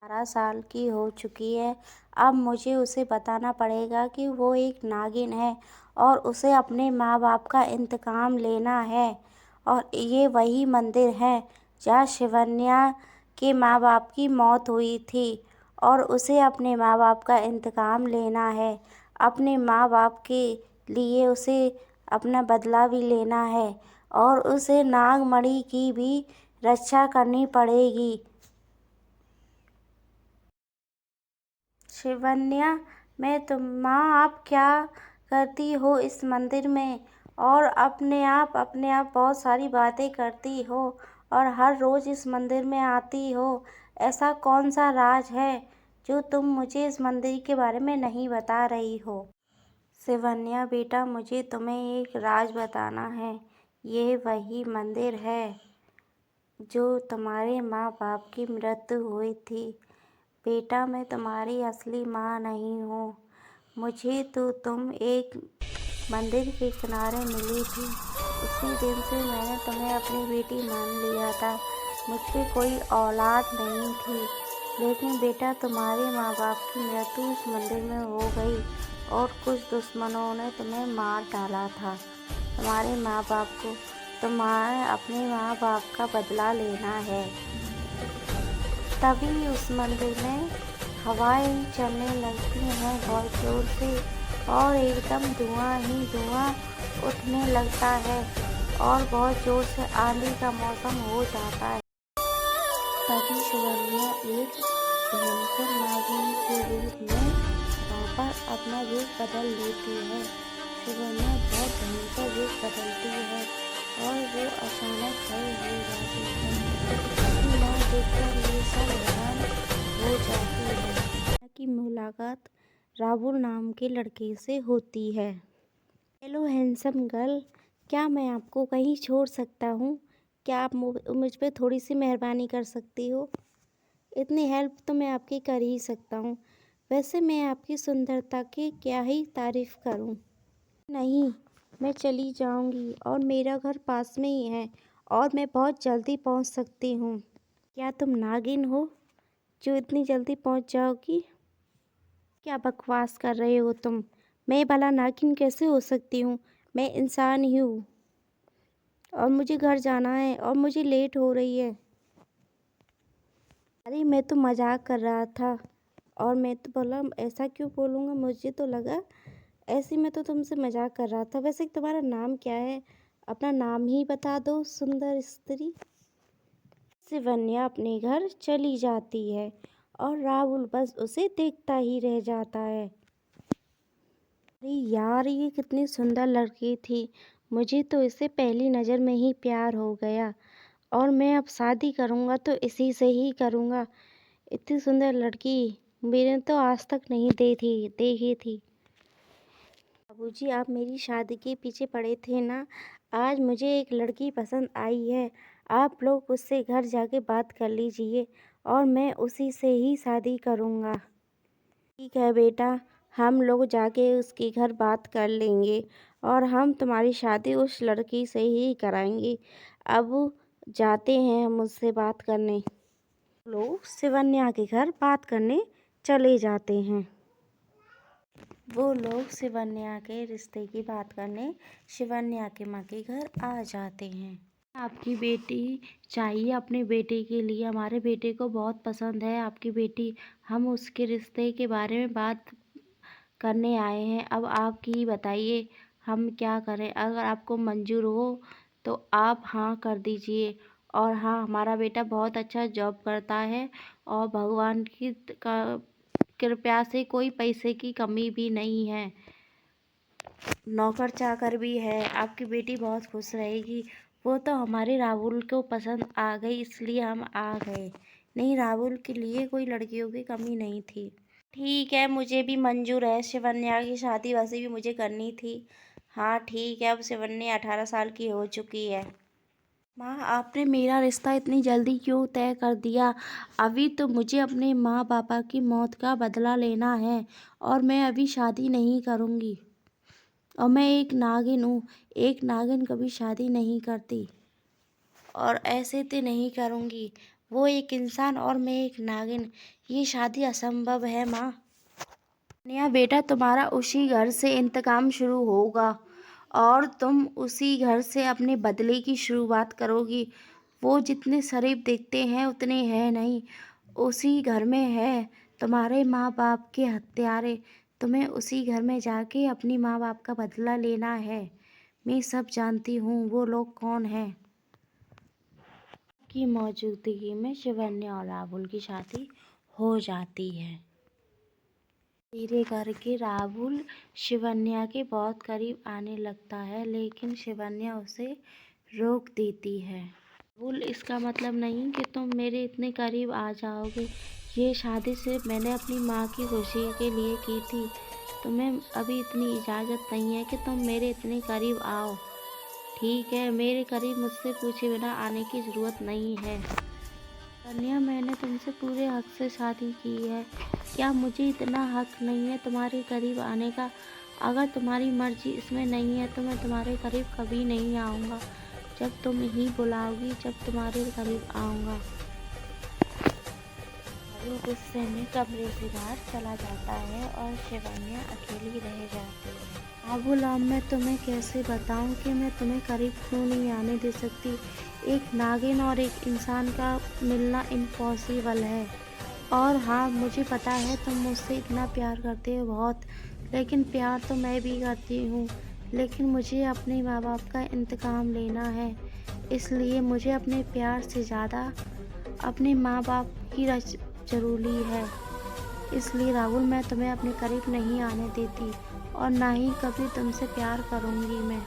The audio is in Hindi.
18 साल की हो चुकी है। अब मुझे उसे बताना पड़ेगा कि वो एक नागिन है और उसे अपने माँ बाप का इंतकाम लेना है। और ये वही मंदिर है जहाँ शिवन्या के माँ बाप की मौत हुई थी और उसे अपने माँ बाप का इंतकाम लेना है। अपने माँ बाप के लिए उसे अपना बदला भी लेना है और उसे नागमणि की भी रक्षा करनी पड़ेगी। शिवन्या, माँ आप क्या करती हो इस मंदिर में और अपने आप बहुत सारी बातें करती हो और हर रोज़ इस मंदिर में आती हो। ऐसा कौन सा राज है जो तुम मुझे इस मंदिर के बारे में नहीं बता रही हो? शिवन्या बेटा, मुझे तुम्हें एक राज बताना है। ये वही मंदिर है जो तुम्हारे माँ बाप की मृत्यु हुई थी। बेटा, मैं तुम्हारी असली माँ नहीं हूँ। मुझे तो तुम एक मंदिर के किनारे मिली थी। उसी दिन से मैंने तुम्हें अपनी बेटी मान लिया था। मुझ पे कोई औलाद नहीं थी, लेकिन बेटा तुम्हारे माँ बाप की मृत्यु इस मंदिर में हो गई और कुछ दुश्मनों ने तुम्हें मार डाला था। तुम्हारे माँ बाप को तुम्हारे अपने माँ बाप का बदला लेना है। तभी उस मंदिर में हवाएं चलने लगती हैं बहुत जोर से और एकदम धुआं ही धुआं उठने लगता है और बहुत जोर से आंधी का मौसम हो जाता है। तभी शिवन्या एक भयंकर नागिन के रूप में वहाँ पर अपना रूप बदल लेती है। शिवन्या बहुत भयंकर रूप बदलती है और वो अचानक खड़ी हो जाती है। माँ देखकर ये सब हैरान हो जाती है कि मुलाकात राहुल नाम के लड़के से होती है। हेलो हैंडसम गर्ल, क्या मैं आपको कहीं छोड़ सकता हूँ? क्या आप मुझ पे थोड़ी सी मेहरबानी कर सकती हो? इतनी हेल्प तो मैं आपकी कर ही सकता हूँ। वैसे मैं आपकी सुंदरता की क्या ही तारीफ़ करूँ। नहीं, मैं चली जाऊँगी और मेरा घर पास में ही है और मैं बहुत जल्दी पहुँच सकती हूँ। क्या तुम नागिन हो जो इतनी जल्दी पहुँच जाओगी? क्या बकवास कर रहे हो तुम? मैं भला नागिन कैसे हो सकती हूँ? मैं इंसान ही हूँ और मुझे घर जाना है और मुझे लेट हो रही है। अरे मैं तो मजाक कर रहा था और मैं तो बोला ऐसा क्यों बोलूँगा, मुझे तो लगा ऐसे में तो तुमसे मजाक कर रहा था। वैसे तुम्हारा नाम क्या है? अपना नाम ही बता दो सुंदर स्त्री। शिवन्या अपने घर चली जाती है और राहुल बस उसे देखता ही रह जाता है। अरे यार, ये कितनी सुंदर लड़की थी। मुझे तो इसे पहली नज़र में ही प्यार हो गया और मैं अब शादी करूँगा तो इसी से ही करूँगा। इतनी सुंदर लड़की मैंने तो आज तक नहीं देखी थी। बाबूजी, आप मेरी शादी के पीछे पड़े थे ना। आज मुझे एक लड़की पसंद आई है। आप लोग उससे घर जाके बात कर लीजिए और मैं उसी से ही शादी करूँगा। ठीक है बेटा, हम लोग जाके उसके घर बात कर लेंगे और हम तुम्हारी शादी उस लड़की से ही कराएंगे। अब जाते हैं हम उससे बात करने। लोग शिवन्या के घर बात करने चले जाते हैं। वो लोग शिवन्या के रिश्ते की बात करने शिवन्या के माँ के घर आ जाते हैं। आपकी बेटी चाहिए अपने बेटे के लिए, हमारे बेटे को बहुत पसंद है आपकी बेटी। हम उसके रिश्ते के बारे में बात करने आए हैं। अब आप ही बताइए हम क्या करें? अगर आपको मंजूर हो तो आप हाँ कर दीजिए। और हाँ, हमारा बेटा बहुत अच्छा जॉब करता है और भगवान की कृपया से कोई पैसे की कमी भी नहीं है। नौकर चाकर भी है। आपकी बेटी बहुत खुश रहेगी। वो तो हमारे राहुल को पसंद आ गई इसलिए हम आ गए। नहीं, राहुल के लिए कोई लड़कियों की कमी नहीं थी। ठीक है, मुझे भी मंजूर है। शिवन्या की शादी वैसे भी मुझे करनी थी। हाँ ठीक है, अब शिवन्या 18 साल की हो चुकी है। माँ, आपने मेरा रिश्ता इतनी जल्दी क्यों तय कर दिया? अभी तो मुझे अपने माँ पापा की मौत का बदला लेना है और मैं अभी शादी नहीं करूँगी। और मैं एक नागिन हूँ। एक नागिन कभी शादी नहीं करती और ऐसे तो नहीं करूँगी। वो एक इंसान और मैं एक नागिन। ये शादी असंभव है माँ। नया बेटा, तुम्हारा उसी घर से इंतकाम शुरू होगा और तुम उसी घर से अपने बदले की शुरुआत करोगी। वो जितने शरीफ दिखते हैं उतने हैं नहीं। उसी घर में है तुम्हारे माँ बाप के हत्यारे। तुम्हें उसी घर में जाके अपनी माँ बाप का बदला लेना है। मैं सब जानती हूँ वो लोग कौन हैं। की मौजूदगी में शिवन्या और राहुल की शादी हो जाती है। धीरे करके राहुल शिवन्या के बहुत करीब आने लगता है, लेकिन शिवन्या उसे रोक देती है। राहुल, इसका मतलब नहीं कि तुम मेरे इतने करीब आ जाओगे। ये शादी सिर्फ मैंने अपनी माँ की खुशी के लिए की थी। तुम्हें अभी इतनी इजाज़त नहीं है कि तुम मेरे इतने करीब आओ। ठीक है, मेरे करीब मुझसे पूछे बिना आने की ज़रूरत नहीं है। कन्या, मैंने तुमसे पूरे हक से शादी की है। क्या मुझे इतना हक नहीं है तुम्हारे करीब आने का? अगर तुम्हारी मर्जी इसमें नहीं है तो मैं तुम्हारे करीब कभी नहीं आऊँगा। जब तुम ही बुलाओगी जब तुम्हारे करीब आऊँगा। राहुल गुस्से में कमरे से बाहर चला जाता है और शिवन्या अकेली रह जाती है। राहुल, अब मैं तुम्हें कैसे बताऊं कि मैं तुम्हें करीब क्यों नहीं आने दे सकती। एक नागिन और एक इंसान का मिलना इम्पॉसिबल है। और हाँ, मुझे पता है तुम मुझसे इतना प्यार करते हो बहुत, लेकिन प्यार तो मैं भी करती हूँ। लेकिन मुझे अपने माँ बाप का इंतकाम लेना है, इसलिए मुझे अपने प्यार से ज़्यादा अपने माँ बाप की ज़रूरी है। इसलिए राहुल, मैं तुम्हें अपने करीब नहीं आने देती और ना ही कभी तुमसे प्यार करूँगी मैं।